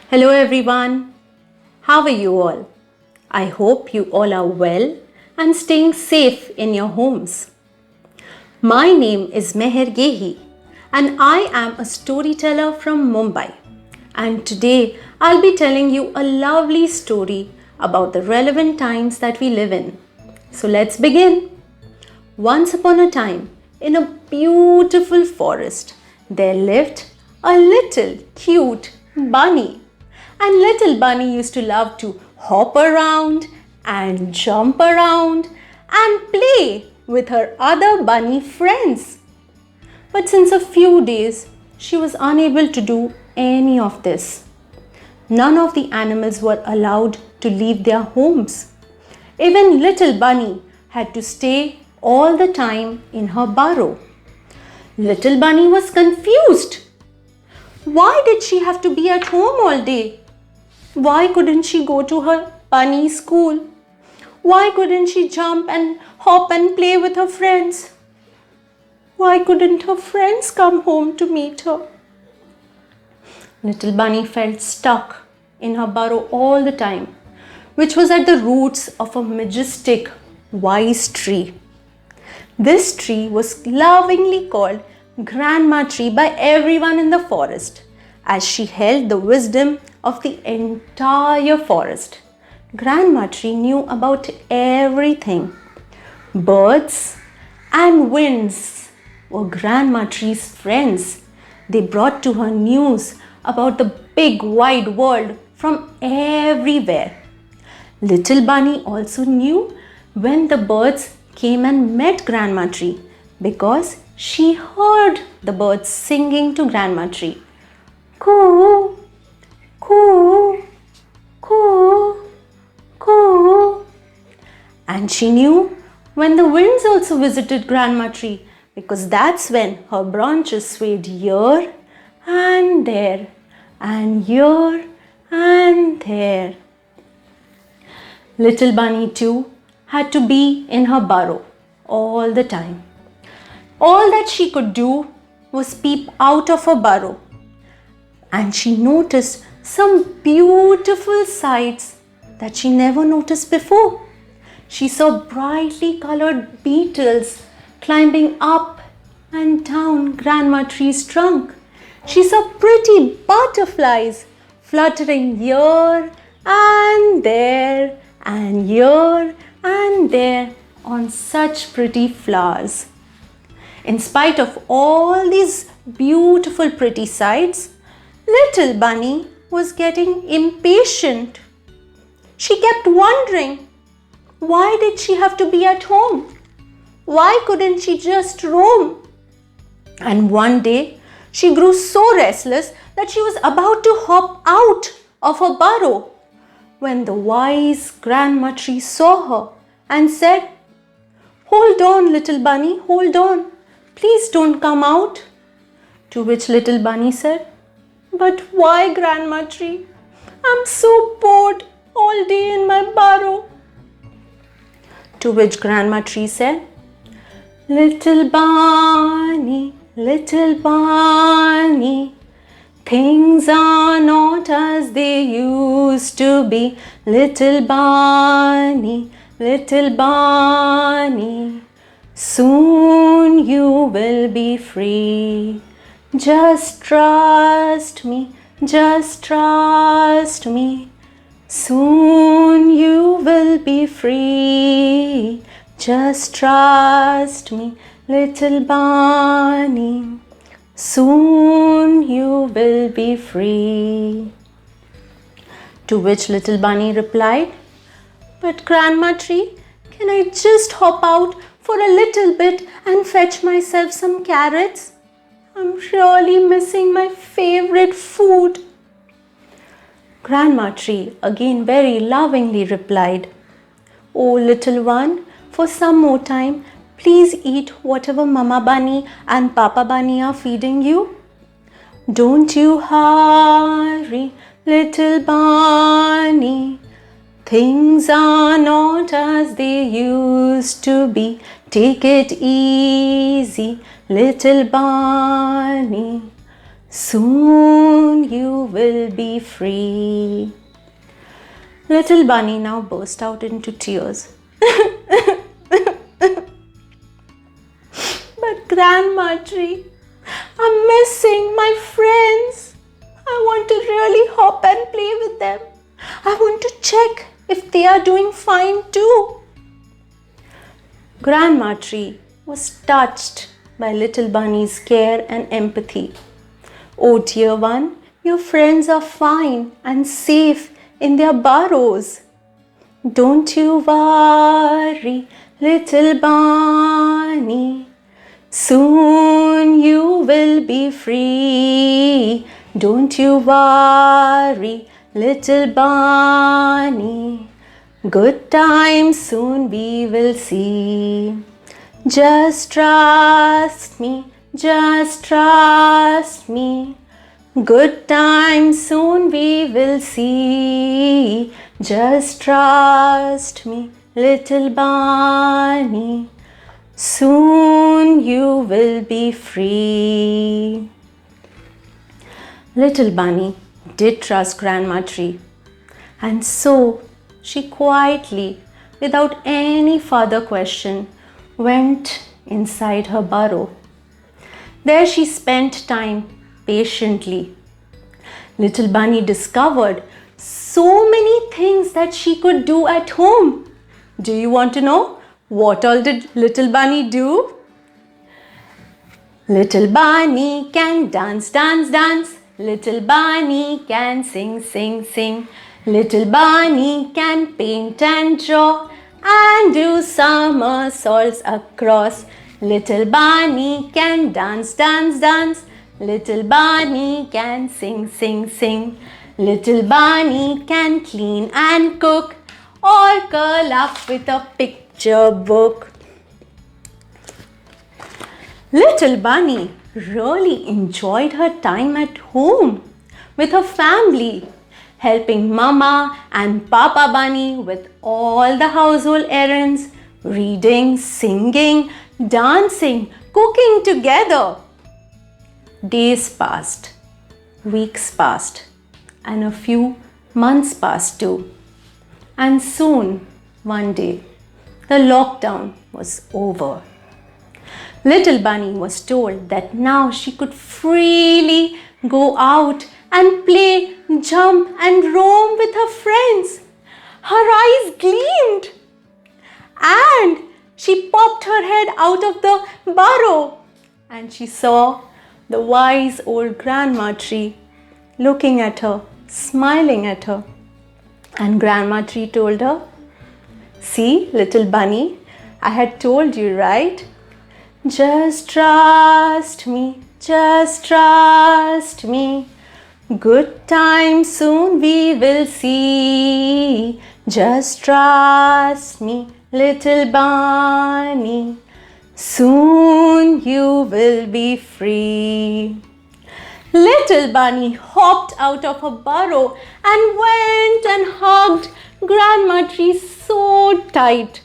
Hello everyone. How are you all? I hope you all are well and staying safe in your homes. My name is Meher Gehi and I am a storyteller from Mumbai. And today I'll be telling you a lovely story about the relevant times that we live in. So let's begin. Once upon a time, in a beautiful forest, there lived a little cute bunny. And little bunny used to love to hop around and jump around and play with her other bunny friends. But since a few days, she was unable to do any of this. None of the animals were allowed to leave their homes. Even little bunny had to stay all the time in her burrow. Little bunny was confused. Why did she have to be at home all day? Why couldn't she go to her bunny school? Why couldn't she jump and hop and play with her friends? Why couldn't her friends come home to meet her? Little bunny felt stuck in her burrow all the time, which was at the roots of a majestic, wise tree. This tree was lovingly called Grandma Tree by everyone in the forest, as she held the wisdom of the entire forest. Grandma Tree knew about everything. Birds and winds were Grandma Tree's friends. They brought to her news about the big wide world from everywhere. Little bunny also knew when the birds came and met Grandma Tree because she heard the birds singing to Grandma Tree. Coo, coo, coo, coo. And she knew when the winds also visited Grandma Tree because that's when her branches swayed here and there and here and there. Little bunny too had to be in her burrow all the time. All that she could do was peep out of her burrow, and she noticed some beautiful sights that she never noticed before. She saw brightly colored beetles climbing up and down Grandma Tree's trunk. She saw pretty butterflies fluttering here and there and here and there on such pretty flowers. In spite of all these beautiful pretty sights, little bunny was getting impatient. She kept wondering, why did she have to be at home? Why couldn't she just roam? And one day, she grew so restless that she was about to hop out of her burrow when the wise Grandma Tree saw her and said, "Hold on, little bunny, hold on. Please don't come out." To which little bunny said, "But why, Grandma Tree? I'm so bored all day in my burrow." To which Grandma Tree said, little bunny, things are not as they used to be. Little bunny, soon you will be free. Just trust me, soon you will be free. Just trust me, little bunny, soon you will be free. To which little bunny replied, "But Grandma Tree, can I just hop out for a little bit and fetch myself some carrots? I'm really missing my favorite food." Grandma Tree again very lovingly replied, "Oh little one, for some more time, please eat whatever Mama Bunny and Papa Bunny are feeding you. Don't you hurry, little bunny. Things are not as they used to be. Take it easy, little bunny. Soon you will be free. Little bunny now burst out into tears. But Grandma Tree, I'm missing my friends. I want to really hop and play with them. I want to check if they are doing fine too. Grandma Tree was touched by Little Bunny's care and empathy. Oh dear one, your friends are fine and safe in their burrows. Don't you worry, Little Bunny. Soon you will be free. Don't you worry, Little Bunny. Good times soon we will see. Just trust me, just trust me. Good times soon we will see. Just trust me, Little Bunny. Soon you will be free. Little Bunny did trust Grandma Tree, and so she quietly, without any further question, went inside her burrow. There she spent time patiently. Little Bunny discovered so many things that she could do at home. Do you want to know what all did Little Bunny do? Little Bunny can dance, dance, dance. Little Bunny can sing, sing, sing. Little Bunny can paint and draw and do somersaults across. Little Bunny can dance, dance, dance. Little Bunny can sing, sing, sing. Little Bunny can clean and cook or curl up with a picture book. Little Bunny really enjoyed her time at home with her family, helping Mama and Papa Bunny with all the household errands, reading, singing, dancing, cooking together. Days passed, weeks passed, and a few months passed too. And soon, one day, the lockdown was over. Little Bunny was told that now she could freely go out and play, jump and roam with her friends. Her eyes gleamed and she popped her head out of the burrow and she saw the wise old Grandma Tree looking at her, smiling at her. And Grandma Tree told her, "See, Little Bunny, I had told you, right? Just trust me, just trust me. Good times soon we will see. Just trust me, Little Bunny. Soon you will be free." Little Bunny hopped out of her burrow and went and hugged Grandma Tree so tight.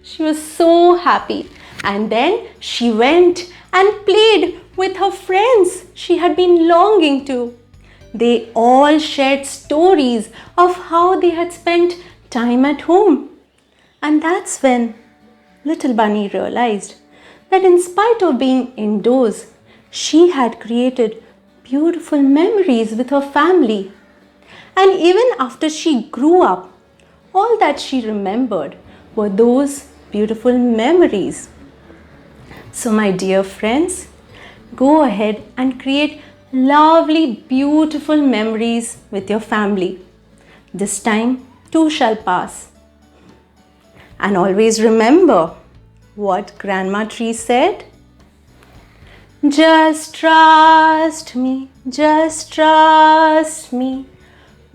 She was so happy. And then she went and played with her friends she had been longing to. They all shared stories of how they had spent time at home. And that's when Little Bunny realized that in spite of being indoors, she had created beautiful memories with her family. And even after she grew up, all that she remembered were those beautiful memories. So my dear friends, go ahead and create lovely, beautiful memories with your family. This time too shall pass. And always remember what Grandma Tree said. Just trust me, just trust me.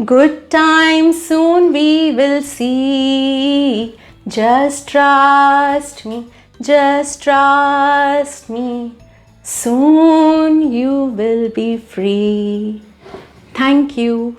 Good times soon we will see. Just trust me, just trust me. Soon you will be free. Thank you.